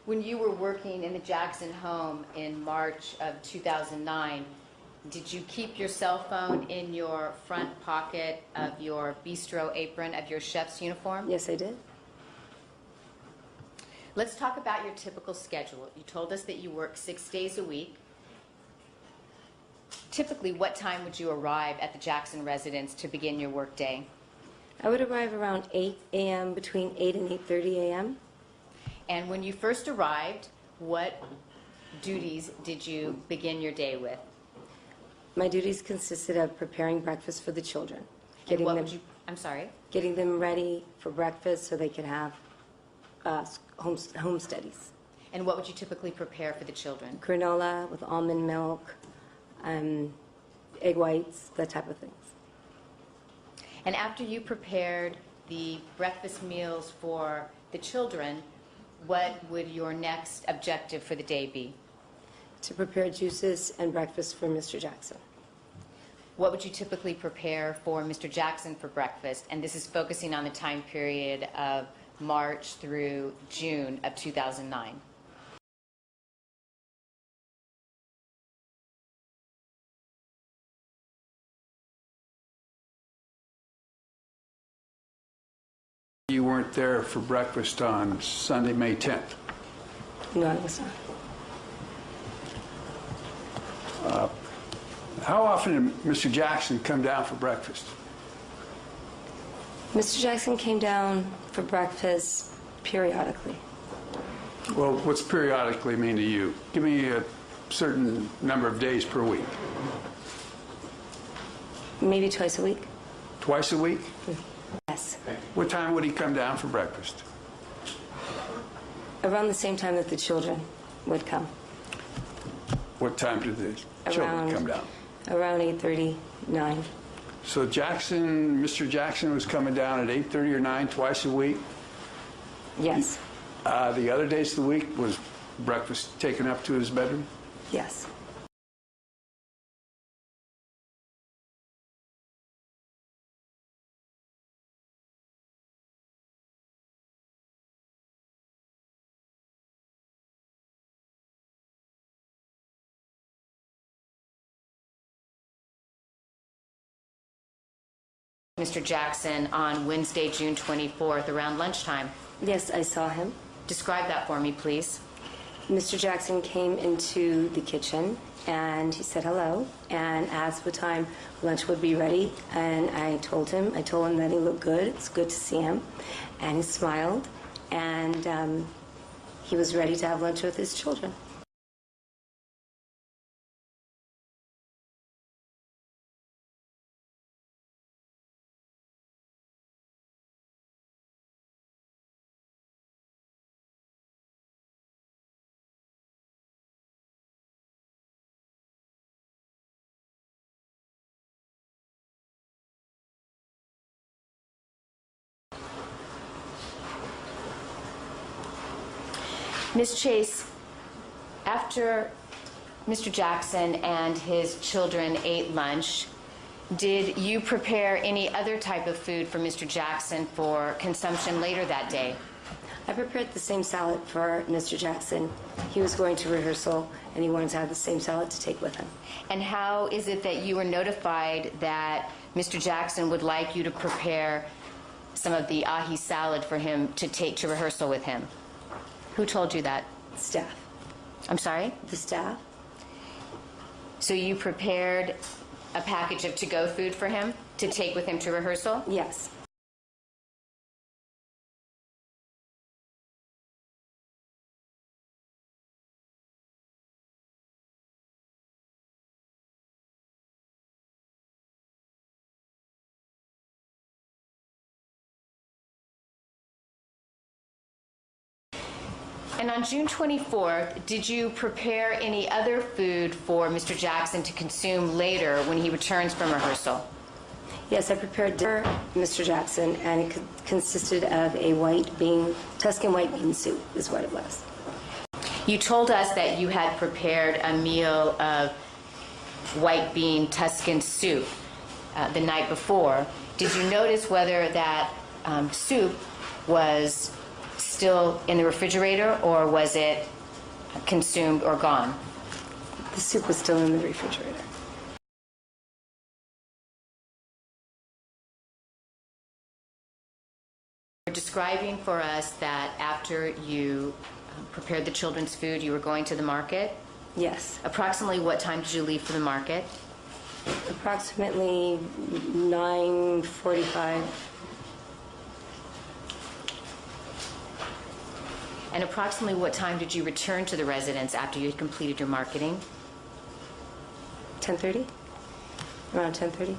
When you were working in the Jackson home in March of 2009, did you keep your cell phone in your front pocket of your bistro apron of your chef's uniform? Yes, I did. Let's talk about your typical schedule. You told us that you work 6 days a week. Typically, what time would you arrive at the Jackson residence to begin your work day? I would arrive around 8 a.m., between 8 and 8:30 a.m. And when you first arrived, what duties did you begin your day with? My duties consisted of preparing breakfast for the children, getting them ready for breakfast so they could have home studies. And what would you typically prepare for the children? Granola with almond milk, egg whites, that type of things. And after you prepared the breakfast meals for the children, what would your next objective for the day be? To prepare juices and breakfast for Mr. Jackson. What would you typically prepare for Mr. Jackson for breakfast? And this is focusing on the time period of March through June of 2009. You weren't there for breakfast on Sunday, May 10th. No, I was not. How often did Mr. Jackson come down for breakfast? Mr. Jackson came down for breakfast periodically. Well, what's periodically mean to you? Give me a certain number of days per week. Maybe twice a week. Twice a week? Yes. What time would he come down for breakfast? Around the same time that the children would come. What time did the children come down? Around 8:30, 9. So Mr. Jackson was coming down at 8:30 or 9 twice a week? Yes. The other days of the week, was breakfast taken up to his bedroom? Yes. Mr. Jackson on Wednesday, June 24th, around lunchtime. Yes, I saw him. Describe that for me, please. Mr. Jackson came into the kitchen and he said hello and asked what time lunch would be ready. And I told him that he looked good. It's good to see him. And he smiled and he was ready to have lunch with his children. Ms. Chase, after Mr. Jackson and his children ate lunch, did you prepare any other type of food for Mr. Jackson for consumption later that day? I prepared the same salad for Mr. Jackson. He was going to rehearsal and he wanted to have the same salad to take with him. And how is it that you were notified that Mr. Jackson would like you to prepare some of the ahi salad for him to take to rehearsal with him? Who told you that? Staff. I'm sorry? The staff. So you prepared a package of to-go food for him to take with him to rehearsal? Yes. And on June 24th, did you prepare any other food for Mr. Jackson to consume later when he returns from rehearsal? Yes, I prepared dinner for Mr. Jackson, and it consisted of a Tuscan white bean soup is what it was. You told us that you had prepared a meal of white bean Tuscan soup the night before. Did you notice whether that soup was still in the refrigerator, or was it consumed or gone? The soup was still in the refrigerator. You're describing for us that after you prepared the children's food, you were going to the market. Yes. Approximately what time did you leave for the market? Approximately 9:45. And approximately what time did you return to the residence after you had completed your marketing? 10:30? Around 10:30?